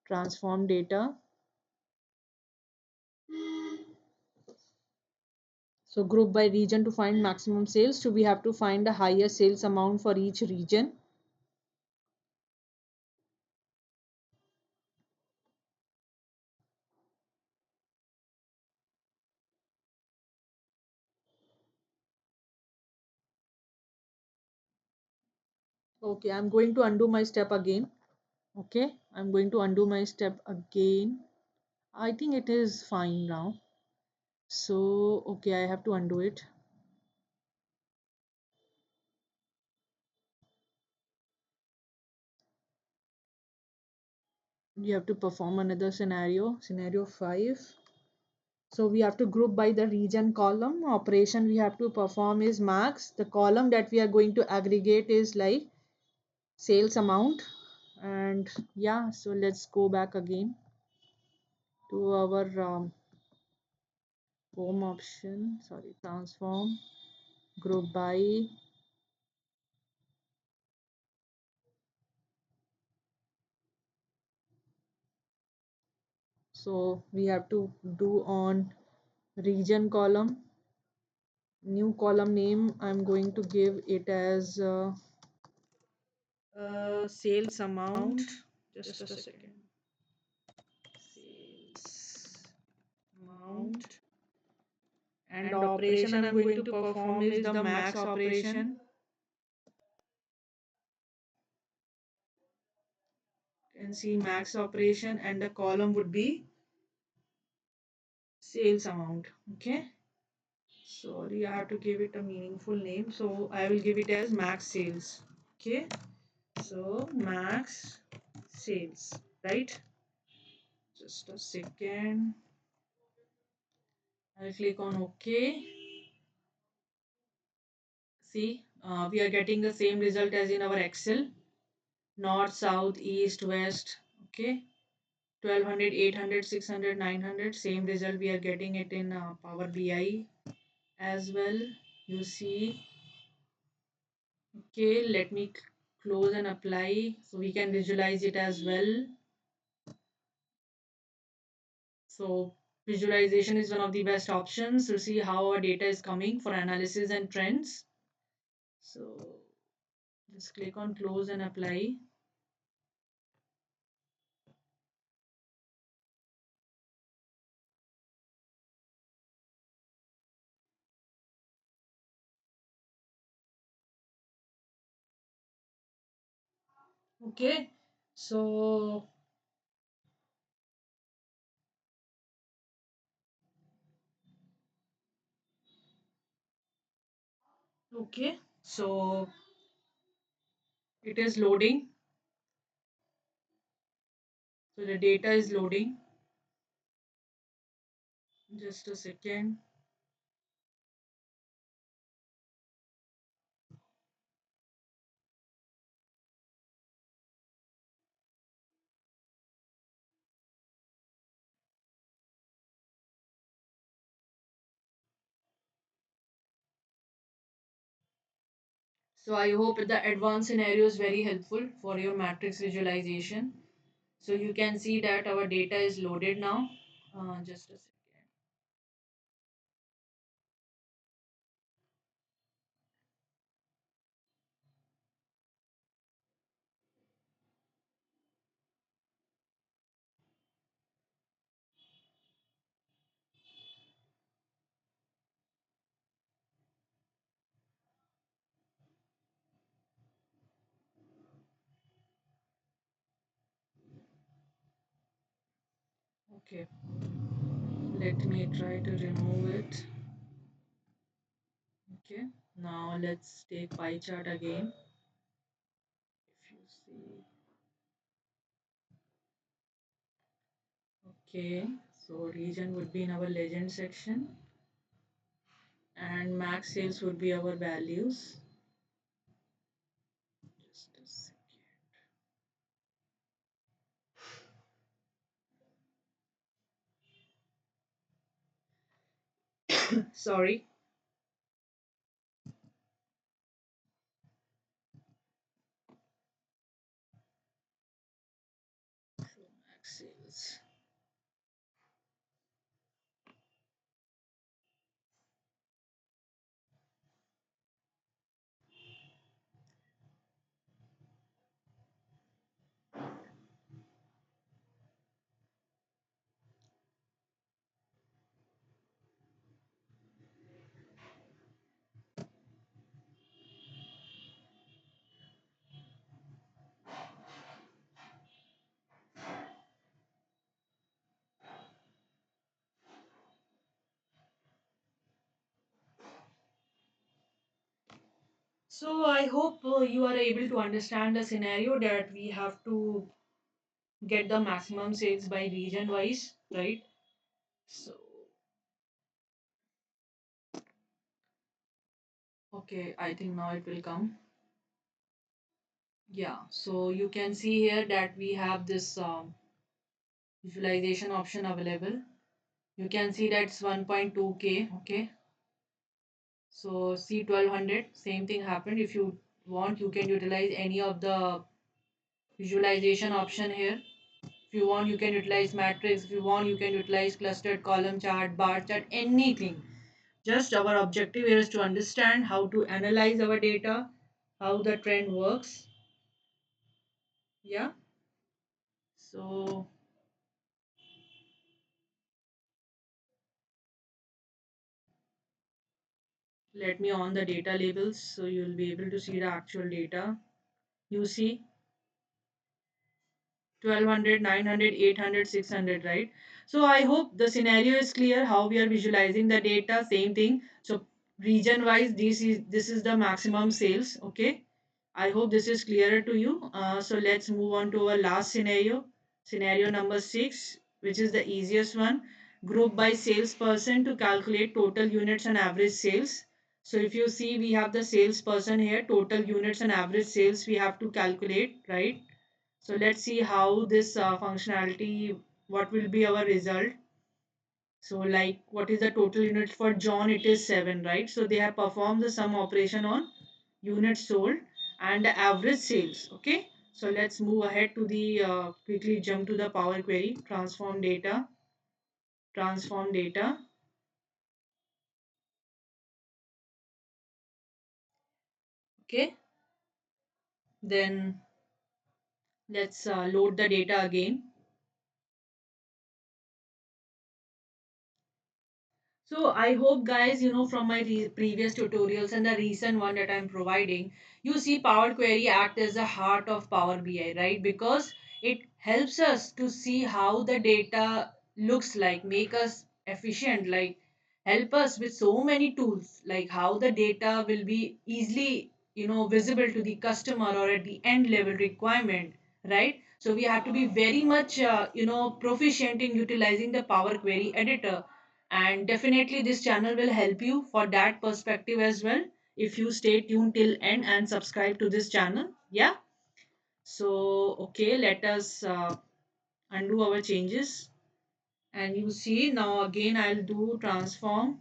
Transform data. So group by region to find maximum sales. So we have to find the highest sales amount for each region. Okay, I'm going to undo my step again. Okay, I'm going to undo my step again. I think it is fine now. So, okay, I have to undo it. You have to perform another scenario 5. So we have to group by the region column. Operation we have to perform is max. The column that we are going to aggregate is like sales amount. And yeah, so let's go back again to our home option, sorry, transform group by. So we have to do on region column, new column name. I'm going to give it as sales amount. Just a second. Sales amount. And the operation I'm going to perform is the max operation. You can see max operation, and the column would be sales amount. Okay. Sorry, I have to give it a meaningful name. So I will give it as max sales. Okay. So max sales, right? Just a second. I'll click on OK. See, we are getting the same result as in our Excel. North, south, east, west. Okay. 1200, 800, 600, 900. Same result we are getting it in Power BI as well. You see. Okay, let me close and apply so we can visualize it as well. So visualization is one of the best options to see how our data is coming for analysis and trends. So just click on close and apply. Okay, so okay, so it is loading. So the data is loading. Just a second. So I hope the advanced scenario is very helpful for your matrix visualization. So you can see that our data is loaded now. Just a second. Okay, let me try to remove it. Okay, now let's take pie chart again. If you see, okay, so region would be in our legend section, and max sales would be our values. Just a second. Sorry. So max sales. So I hope you are able to understand the scenario that we have to get the maximum sales by region wise, right? So okay, I think now it will come. Yeah, so you can see here that we have this visualization option available. You can see that's 1.2K. Okay, so see 1200, same thing happened. If you want, you can utilize any of the visualization option here. If you want, you can utilize matrix. If you want, you can utilize clustered column chart, bar chart, anything. Just our objective here is to understand how to analyze our data, how the trend works. Yeah. So let me on the data labels so you'll be able to see the actual data. You see 1200, 900, 800, 600, right? So I hope the scenario is clear how we are visualizing the data. Same thing. So region wise, this is the maximum sales. Okay. I hope this is clearer to you. So let's move on to our last scenario. Scenario number 6, which is the easiest one. Group by salesperson to calculate total units and average sales. So if you see, we have the salesperson here, total units and average sales we have to calculate, right? So let's see how this functionality, what will be our result. So like what is the total units for John? It is 7, right? So they have performed the sum operation on units sold and the average sales. Okay. So let's move ahead to the quickly jump to the Power Query, transform data. Okay. Then let's load the data again. So I hope guys, from my previous tutorials and the recent one that I'm providing, you see Power Query act as the heart of Power BI, right? Because it helps us to see how the data looks like, make us efficient, like help us with so many tools, like how the data will be easily, visible to the customer or at the end level requirement, right? So we have to be very much, proficient in utilizing the Power Query editor, and definitely this channel will help you for that perspective as well if you stay tuned till end and subscribe to this channel. Yeah. So okay, let us undo our changes, and you see now again I'll do transform.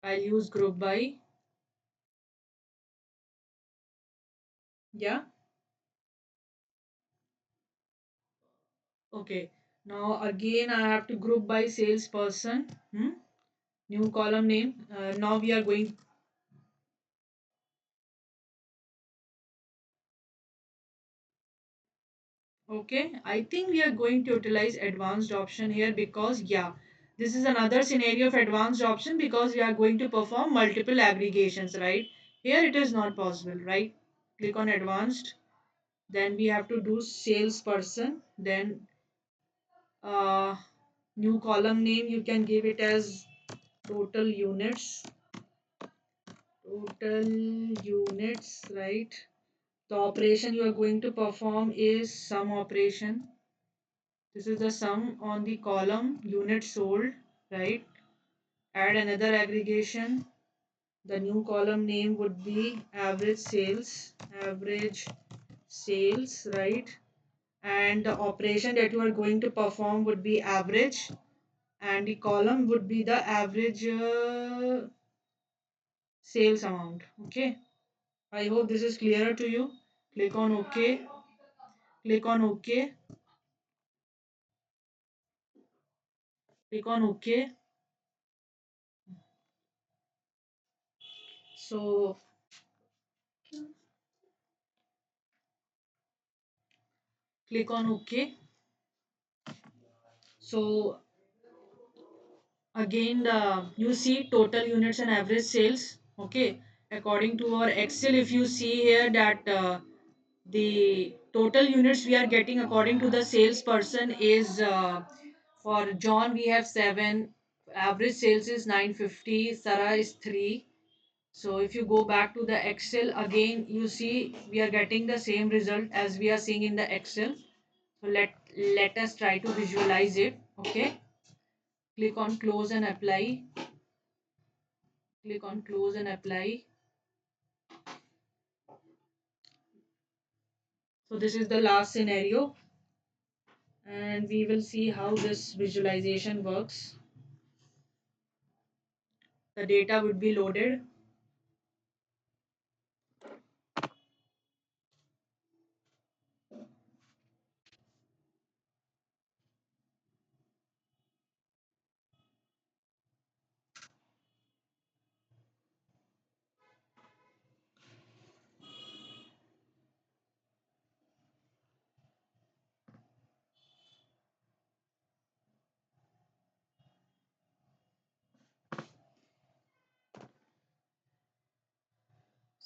I'll use group by. Yeah. Okay, now again I have to group by salesperson. New column name. Now we are going. Okay, I think we are going to utilize advanced option here because yeah, this is another scenario of advanced option because we are going to perform multiple aggregations, right? Here it is not possible, right? Click on advanced, then we have to do salesperson, then uh, new column name you can give it as total units, total units, right? The operation you are going to perform is sum operation. This is the sum on the column units sold, right? Add another aggregation. The new column name would be average sales, right? And the operation that you are going to perform would be average, and the column would be the average sales amount. Okay. I hope this is clearer to you. Click on OK. Click on OK. Click on OK. So click on OK. So again the you see total units and average sales. Okay, according to our Excel, if you see here that the total units we are getting according to the salesperson is for John we have 7, average sales is 950, Sarah is 3. So if you go back to the Excel again, you see we are getting the same result as we are seeing in the Excel. So let us try to visualize it. Okay, click on close and apply. Click on close and apply. So this is the last scenario, and we will see how this visualization works. The data would be loaded.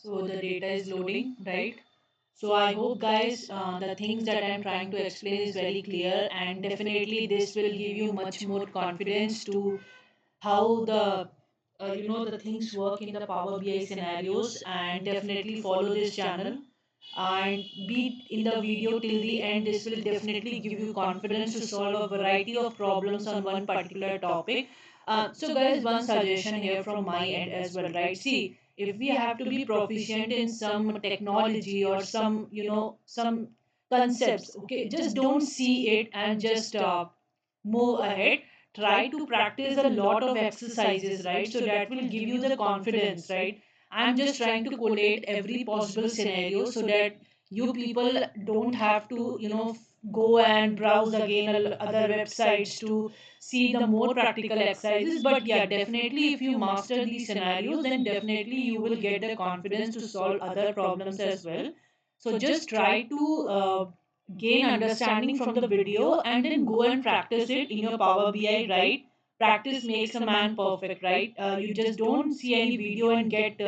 So the data is loading, right? So I hope guys the things that I'm trying to explain is very clear, and definitely this will give you much more confidence to how the the things work in the Power BI scenarios, and definitely follow this channel and be in the video till the end. This will definitely give you confidence to solve a variety of problems on one particular topic. So guys, one suggestion here from my end as well, right? See, if we have to be proficient in some technology or some concepts, okay, just don't see it and just move ahead. Try to practice a lot of exercises, right? So that will give you the confidence, right? I'm just trying to collate every possible scenario so that you people don't have to go and browse again other websites to see the more practical exercises. But yeah, definitely if you master these scenarios, then definitely you will get the confidence to solve other problems as well. So just try to gain understanding from the video and then go and practice it in your Power BI, right? Practice makes a man perfect, right? You just don't see any video and get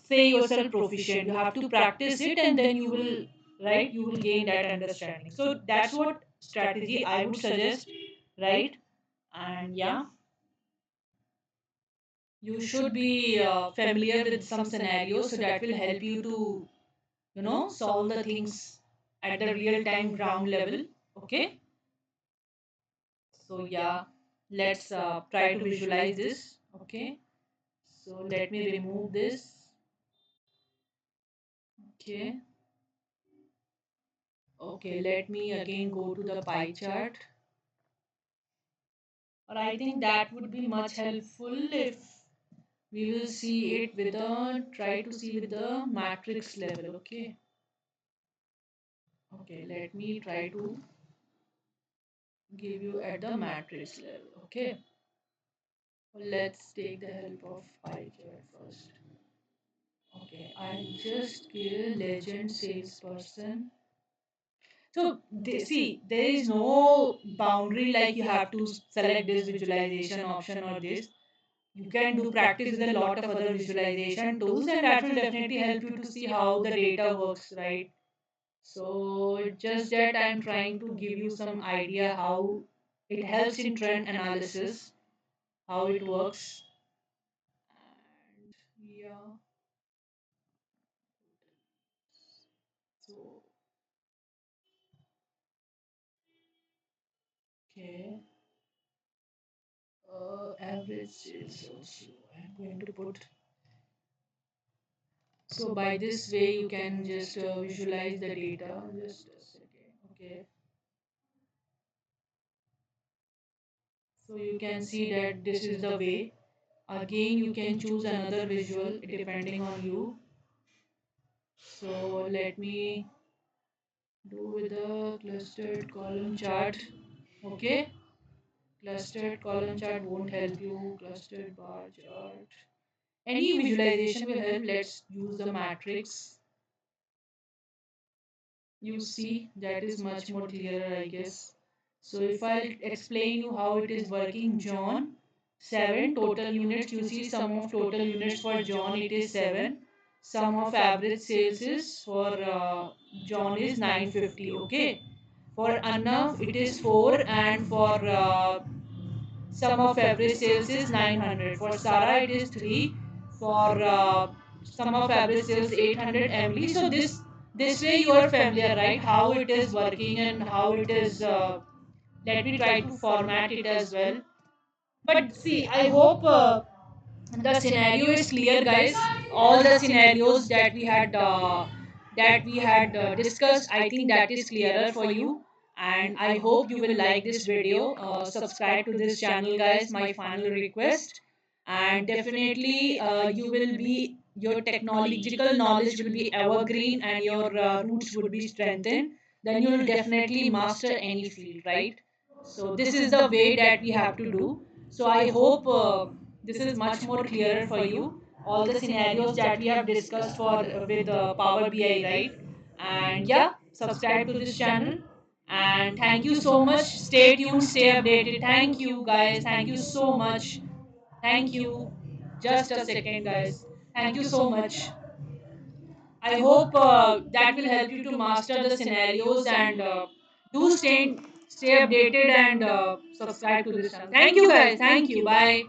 say yourself proficient. You have to practice it, and then you will, right? You will gain that understanding. So that's what strategy I would suggest, right? And yeah, you should be familiar with some scenarios, so that will help you to solve the things at the real time ground level. Okay. So yeah, let's try to visualize this. Okay. So let me remove this. Okay. Okay, let me again go to the pie chart. Or I think that would be much helpful if we will see it with the try to see with the matrix level. Okay. Okay, let me try to give you at the matrix level. Okay. Let's take the help of pie chart first. Okay, I just give legend salesperson. So see, there is no boundary like you have to select this visualization option or this. You can do practice with a lot of other visualization tools, and that will definitely help you to see how the data works, right? So it's just that I'm trying to give you some idea how it helps in trend analysis, how it works. And yeah, so okay. Average is also I'm going to put. So by this way you can just visualize the data. Just a second. Okay. So you can see that this is the way. Again you can choose another visual depending on you. So let me do with the clustered column chart. Okay. Clustered column chart won't help you. Clustered bar chart. Any visualization will help. Let's use the matrix. You see that is much more clearer, I guess. So if I explain you how it is working, John 7 total units, you see sum of total units for John it is 7, sum of average sales is for John is 950. Okay, for Arnav it is 4, and for sum of average sales is 900. For Sarah it is 3. For sum of average sales 800. Emily. So this way you are familiar, right? How it is working and how it is. Let me try to format it as well. But see, I hope the scenario is clear, guys. All the scenarios that we had that we had discussed, I think that is clearer for you. And I hope you will like this video. Subscribe to this channel, guys. My final request. And definitely, you will be your technological knowledge will be evergreen and your roots would be strengthened. Then you will definitely master any field, right? So this is the way that we have to do. So I hope this is much more clearer for you. All the scenarios that we have discussed for with Power BI, right? And yeah, subscribe to this channel. And thank you so much. Stay tuned, stay updated. Thank you, guys. Thank you so much. Thank you. Just a second, guys. Thank you so much. I hope that will help you to master the scenarios and do stay updated and subscribe to this channel. Thank you, guys. Thank you. Bye.